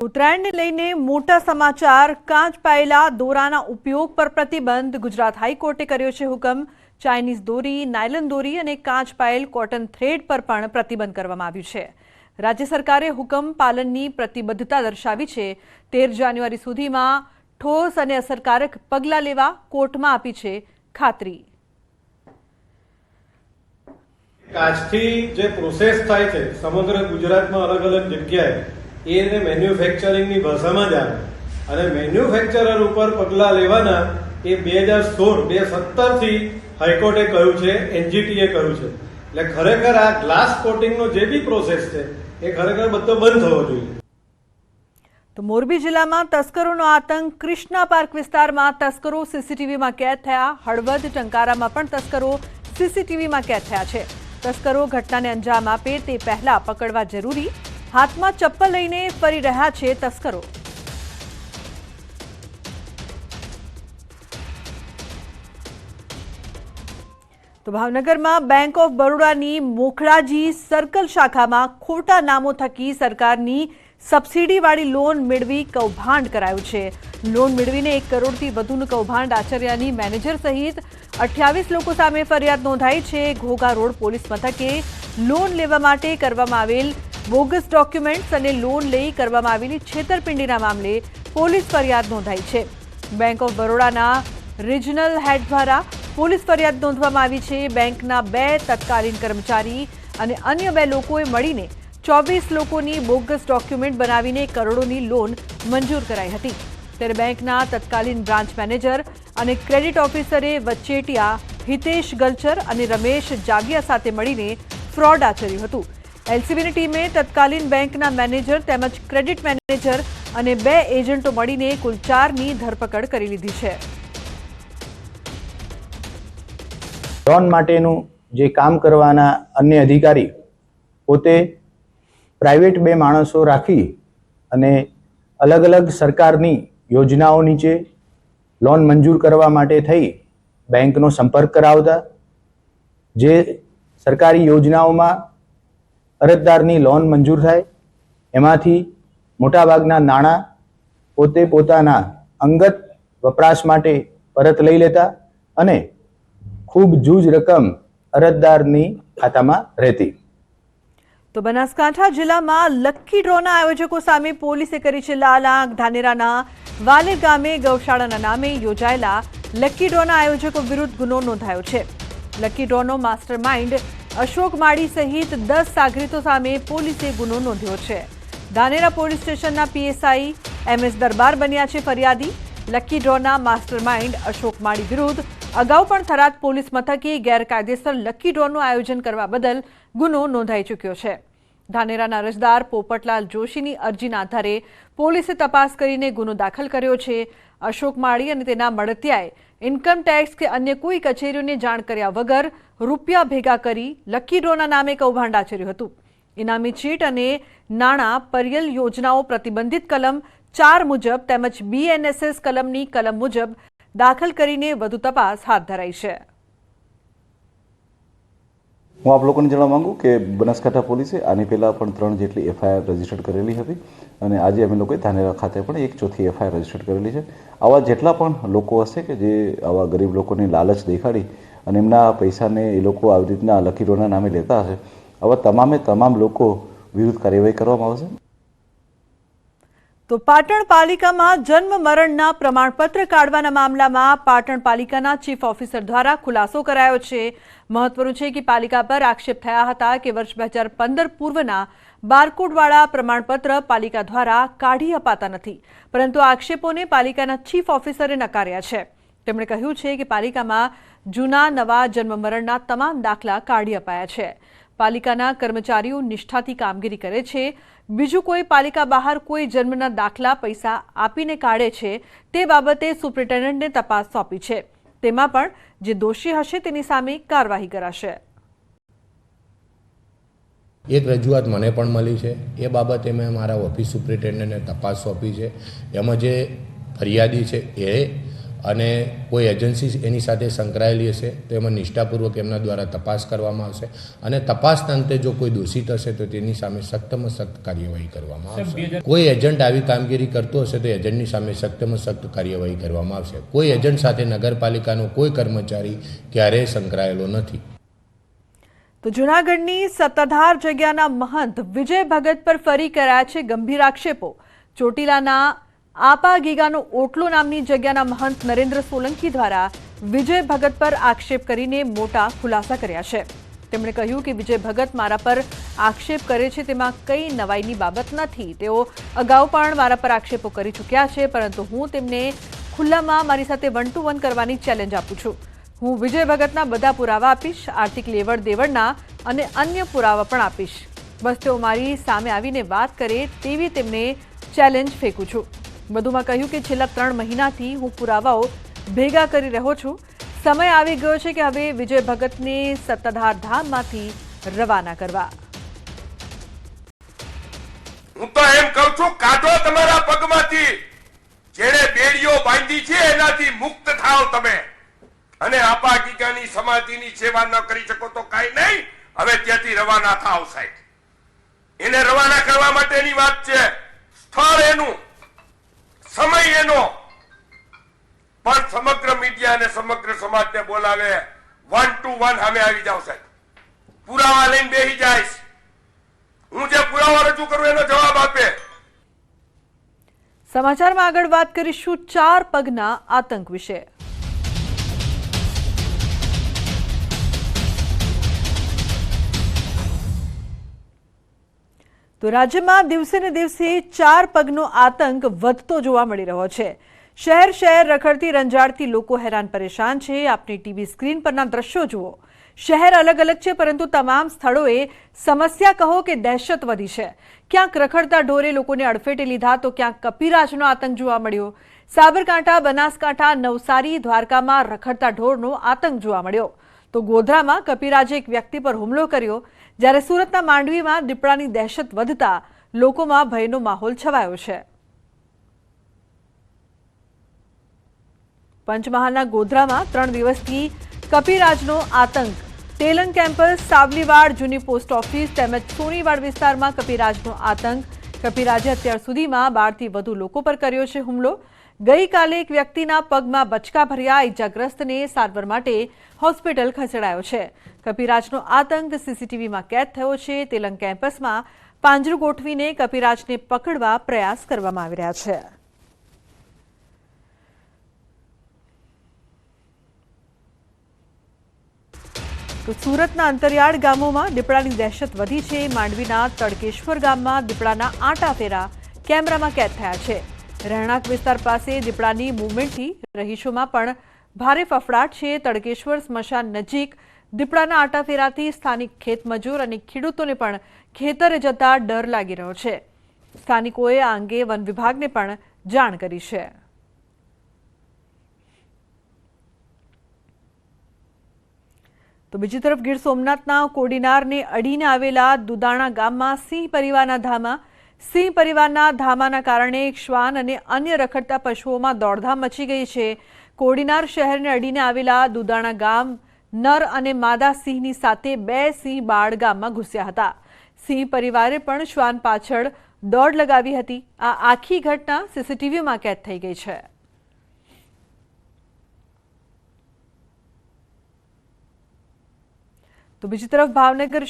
ઉત્તરાયણને લઈને મોટા સમાચાર। કાચ પાયેલા દોરાના ઉપયોગ પર પ્રતિબંધ। ગુજરાત હાઈકોર્ટે કર્યો છે હુકમ। ચાઇનીઝ દોરી, નાયલન દોરી અને કાચ પાયેલ કોટન થ્રેડ પર પણ પ્રતિબંધ કરવામાં આવ્યું છે। રાજ્ય સરકારે હુકમ પાલનની પ્રતિબદ્ધતા દર્શાવી છે। 13 જાન્યુઆરી સુધીમાં ઠોસ અને અસરકારક પગલાં લેવા કોર્ટમાં આપી છે ખાતરી। કાચથી જે પ્રોસેસ થાય છે સમગ્ર ગુજરાતમાં અલગ અલગ જગ્યાએ એને મેન્યુફેક્ચરિંગની ભાષામાં જ આવે અને મેન્યુફેક્ચરર ઉપર પગલાં લેવાના એ 2016-2017 થી હાઈકોર્ટે કહ્યું છે, એનજીટીએ કહ્યું છે। એટલે ખરેખર આ ગ્લાસ કોટિંગનો જે બી પ્રોસેસ છે એ ખરેખર બધો બંધ થવો જોઈએ। તો મોરબી જિલ્લામાં તસ્કરોનો આતંક। કૃષ્ણા પાર્ક વિસ્તારમાં તસ્કરો સીસીટીવીમાં કેદ થયા। હળવદ ટંકારામાં પણ તસ્કરો સીસીટીવીમાં કેદ થયા છે। તસ્કરો ઘટનાને અંજામ આપે તે પહેલા પકડવા જરૂરી। હાથમાં ચપ્પલ લઈને ફરી રહ્યા છે તસ્કરો। તો ભાવનગરમાં બેંક ઓફ બરોડાની મોખડાજી સર્કલ શાખામાં ખોટા નામો થકી સરકારની સબસિડીવાળી લોન મેળવી કૌભાંડ કરાયું છે। લોન મેળવીને 1 કરોડથી વધુનું કૌભાંડ આચર્યાની મેનેજર સહિત 28 લોકો સામે ફરિયાદ નોંધાઈ છે। ઘોઘા રોડ પોલીસ મથકે લોન લેવા માટે કરવામાં આવેલ બોગસ ડોક્યુમેન્ટ્સ અને લોન લઈ કરવામાં આવેલી છેતરપિંડીના મામલે પોલીસ ફરિયાદ નોંધાઈ છે। બેંક ઓફ બરોડાના રિજનલ હેડ દ્વારા પોલીસ ફરિયાદ નોંધવામાં આવી છે। બેંકના 2 તત્કાલીન કર્મચારી અને અન્ય 2 લોકોએ મળીને 24 લોકોની બોગસ ડોક્યુમેન્ટ બનાવીને કરોડોની લોન મંજૂર કરાઈ હતી। ત્યારે બેંકના તત્કાલીન બ્રાન્ચ મેનેજર અને ક્રેડિટ ઓફિસરે વચેટિયા હિતેશ ગલચર અને રમેશ જાગિયા સાથે મળીને ફ્રોડ આચર્યું હતું। એલસીબીની ટીમે તત્કાલીન બેંકના મેનેજર તેમજ ક્રેડિટ મેનેજર અને 2 એજન્ટો મળીને કુલ 4ની ધરપકડ કરી લીધી છે। લોન માટેનું જે કામ કરવાના અન્ય અધિકારી પોતે પ્રાઇવેટ 2 માણસો રાખી અને અલગ અલગ સરકારની યોજનાઓ નીચે લોન મંજૂર કરવા માટે થઈ બેંકનો સંપર્ક કરાવતા। જે સરકારી યોજનાઓમાં અરજદારની લોન મંજૂર થાય એમાંથી મોટાભાગના નાણાં પોતે પોતાના અંગત વપરાશ માટે પરત લઈ લેતા અને ખૂબ જૂજ રકમ અરજદારની ખાતામાં રહેતી। તો બનાસકાંઠા જિલ્લામાં લકી ડ્રોના આયોજકો સામે પોલીસે કરી છે લાલ આંખ। ધાનેરાના વાલેર ગામે ગૌશાળાના નામે યોજાયેલા લકી ડ્રોના આયોજકો વિરુદ્ધ ગુનો નોંધાયો છે। લકી ડ્રોનો માસ્ટર માઇન્ડ અશોક માળી સહિત 10 સાગરીતો સામે પોલીસે ગુનો નોંધ્યો છે। ધાનેરા પોલીસ સ્ટેશનના પીએસઆઈ એમએસ દરબાર બન્યા છે ફરિયાદી। લકી ડ્રોના માસ્ટર માઇન્ડ અશોક માળી વિરુદ્ધ અગાઉ પણ થરાદ પોલીસ મથકે ગેરકાયદેસર લકી ડ્રોનું આયોજન કરવા બદલ ગુનો નોંધાઈ ચૂક્યો છે। ધાનેરાના અરજદાર પોપટલાલ જોશીની અરજીના આધારે પોલીસે તપાસ કરીને ગુનો દાખલ કર્યો છે। અશોક માળી અને તેના મળતિયાએ ઇન્કમ ટેક્સ કે અન્ય કોઈ કચેરીઓને જાણ કર્યા વગર રૂપિયા ભેગા કરી લકી ડ્રોના નામે કૌભાંડ આચર્યું હતું। ઇનામી ચીટ અને નાણાં પર્યલ યોજનાઓ પ્રતિબંધિત કલમ 4 મુજબ તેમજ બીએનએસએસ કલમની કલમ મુજબ દાખલ કરીને વધુ તપાસ હાથ ધરાઈ છે। હું આપ લોકોને જણાવવા માંગુ કે બનાસકાંઠા પોલીસે આની પહેલાં પણ 3 જેટલી એફઆઈઆર રજીસ્ટર કરેલી હતી અને આજે અમે લોકોએ ધાનેરા ખાતે પણ 1/4 એફઆઈઆર રજીસ્ટર કરેલી છે। આવા જેટલા પણ લોકો હશે કે જે આવા ગરીબ લોકોની લાલચ દેખાડી અને એમના પૈસાને એ લોકો આવી રીતના લકી ડ્રોના નામે લેતા હશે, આવા તમામ લોકો વિરુદ્ધ કાર્યવાહી કરવામાં આવશે। તો પાટણ પાલિકામાં જન્મ મરણના પ્રમાણપત્ર કાઢવાના મામલામાં પાટણ પાલિકાના ચીફ ઓફિસર દ્વારા ખુલાસો કરાયો છે। મહત્વનું છે કે પાલિકા પર આક્ષેપ થયા હતા કે વર્ષ 2015 પૂર્વના બારકોડવાળા પ્રમાણપત્ર પાલિકા દ્વારા કાઢી અપાતા નથી, પરંતુ આક્ષેપોને પાલિકાના ચીફ ઓફિસરે નકાર્યા છે। તેમણે કહ્યું છે કે પાલિકામાં જૂના નવા જન્મ મરણના તમામ દાખલા કાઢી અપાયા છે। પાલિકાના કર્મચારીઓ નિષ્ઠાથી કામગીરી કરે છે। બીજું કોઈ પાલિકા બહાર કોઈ જન્મના દાખલા પૈસા આપીને કાઢે છે તે બાબતે સુપ્રિન્ટેન્ડન્ટને તપાસ સોંપી છે। તેમાં પણ જે દોષી હશે તેની સામે કાર્યવાહી કરાશે। એક રજૂઆત મને પણ મળી છે, એ બાબતે મેં મારા ઓફિસ સુપ્રિન્ટેન્ડન્ટને તપાસ સોંપી છે। એમાં જે ફરિયાદી છે એ અને કોઈ એજન્સી એની સાથે સંકળાયેલી હશે તો એમાં નિષ્ઠાપૂર્વક એમના દ્વારા તપાસ કરવામાં આવશે અને તપાસના અંતે જો કોઈ દોષિત હશે તો તેની સામે સખ્તમાં સખ્ત કાર્યવાહી કરવામાં આવશે. કોઈ એજન્ટ આવી કામગીરી કરતો હશે તો એજન્ટની સામે સખ્તમાં સખ્ત કાર્યવાહી કરવામાં આવશે. કોઈ એજન્ટ સાથે નગરપાલિકાનો કોઈ કર્મચારી ક્યારેય સંકળાયેલો નથી. તો જૂનાગઢની સત્તાધાર જગ્યાના મહંત વિજય ભગત પર ફરી કર્યા છે ગંભીર આક્ષેપો. ચોટીલાના આપા ગીગાનો ઓટલો નામની જગ્યાના મહંત નરેન્દ્ર સોલંકી દ્વારા વિજય ભગત પર આક્ષેપ કરીને મોટા ખુલાસા કર્યા છે. તેમણે કહ્યું કે વિજય ભગત મારા પર આક્ષેપ કરે છે તેમાં કંઈ નવાઈની બાબત નથી. તેઓ અગાઉ પણ મારા પર આક્ષેપો કરી ચૂક્યા છે, પરંતુ હું તેમને ખુલ્લામાં મારી સાથે 1 to 1 કરવાની ચેલેન્જ આપું છું. હું વિજય ભગતના બધા પુરાવા આપીશ, આર્થિક લેવડ દેવડના અને અન્ય પુરાવા પણ આપીશ. બસ તેઓ મારી સામે આવીને વાત કરે તેવી તેમને ચેલેન્જ ફેંકું છું. વધુમાં કહ્યું કે છેલ્લા 3 મહિનાથી હું પુરાવાઓ ભેગા કરી રહ્યો છું. સમય આવી ગયો છે કે હવે વિજય ભગતને સત્તાધાર ધામમાંથી રવાના કરવા. હું તો એમ કહું છું, કાઢો તમારા પગમાંથી જેણે બેડીઓ બાંધી છે એનાથી મુક્ત થાઓ તમે. અને આપા ગીગાની સમાધિની સેવા ન કરી શકો તો કાંઈ નહીં, હવે ત્યાંથી રવાના થાવ સાહેબ. એને રવાના કરવા માટેની વાત છે. સ્થળ એનું, સમય એનો, પણ સમગ્ર મીડિયા અને સમગ્ર સમાજને બોલાવે 1 to 1 સામે આવી જાવ સાહેબ. પુરાવા લઈને બેસી જાય. હું જે પુરાવા રજૂ કરું એનો જવાબ આપે. સમાચારમાં આગળ વાત કરીશું 4 પગના આતંક વિશે. તો રાજ્યમાં દિવસે ને દિવસે 4 પગનો આતંક વધતો જોવા મળી રહ્યો છે. શહેર શહેર રખડતી રંજાડતી લોકો હેરાન પરેશાન છે. આપની ટીવી સ્ક્રીન પરના દ્રશ્યો જુઓ. શહેર અલગ અલગ છે, પરંતુ તમામ સ્થળોએ સમસ્યા કહો કે દહેશત વધી છે. ક્યાંક રખડતા ઢોરે લોકોને અડફેટે લીધા તો ક્યાંક કપિરાજનો આતંક જોવા મળ્યો. સાબરકાંઠા, બનાસકાંઠા, નવસારી, દ્વારકામાં રખડતા ઢોરનો આતંક જોવા મળ્યો. તો ગોધરામાં કપિરાજે એક વ્યક્તિ પર હુમલો કર્યો. જ્યારે સુરતના માંડવીમાં દીપડાની દહેશત વધતા લોકોમાં ભયનો માહોલ છવાયો છે. પંચમહાલના ગોધરામાં 3 દિવસથી કપિરાજનો આતંક. તેલંગ કેમ્પસ, સાવલીવાડ, જૂની પોસ્ટ ઓફિસ તેમજ સોનીવાડ વિસ્તારમાં કપિરાજનો આતંક. કપિરાજે અત્યાર સુધીમાં 12થી વધુ લોકો પર કર્યો છે હુમલો. ગઈકાલે એક વ્યક્તિના પગમાં બચકા ભર્યા. ઇજાગ્રસ્તને સારવાર માટે હોસ્પિટલ ખસેડાયો છે. કપિરાજનો આતંક સીસીટીવીમાં કેદ થયો છે. તેલંગ કેમ્પસમાં પાંજરું ગોઠવીને કપિરાજને પકડવા પ્રયાસ કરવામાં આવી રહ્યા છે. તો સુરતના અંતરિયાળ ગામોમાં દીપડાની દહેશત વધી છે. માંડવીના તડકેશ્વર ગામમાં દીપડાના આંટાફેરા કેમેરામાં કેદ થયા છે. રહેણાંક વિસ્તાર પાસે દીપડાની મૂવમેન્ટથી રહીશોમાં પણ ભારે ફફડાટ છે. તડકેશ્વર સ્મશાન નજીક દીપડાના આંટાફેરાથી સ્થાનિક ખેતમજૂર અને ખેડૂતોને પણ ખેતરે જતા ડર લાગી રહ્યો છે. સ્થાનિકોએ આ અંગે વન વિભાગને પણ જાણ કરી છે. તો બીજી તરફ ગીર સોમનાથના કોડીનારને અડીને આવેલા દુદાણા ગામમાં સિંહ પરિવારના ધામાના કારણે શ્વાન અને અન્ય રખડતા પશુઓમાં દોડધામ મચી ગઈ છે. કોડીનાર શહેરને અડીને આવેલા દુદાણા ગામ નર અને માદા સિંહની સાથે 2 સિંહ બાળ ગામમાં ઘૂસ્યા હતા. સિંહ પરિવારે પણ શ્વાન પાછળ દોડ લગાવી હતી. આ આખી ઘટના સીસીટીવીમાં કેદ થઈ ગઈ છે. તો બીજી તરફ ભાવનગર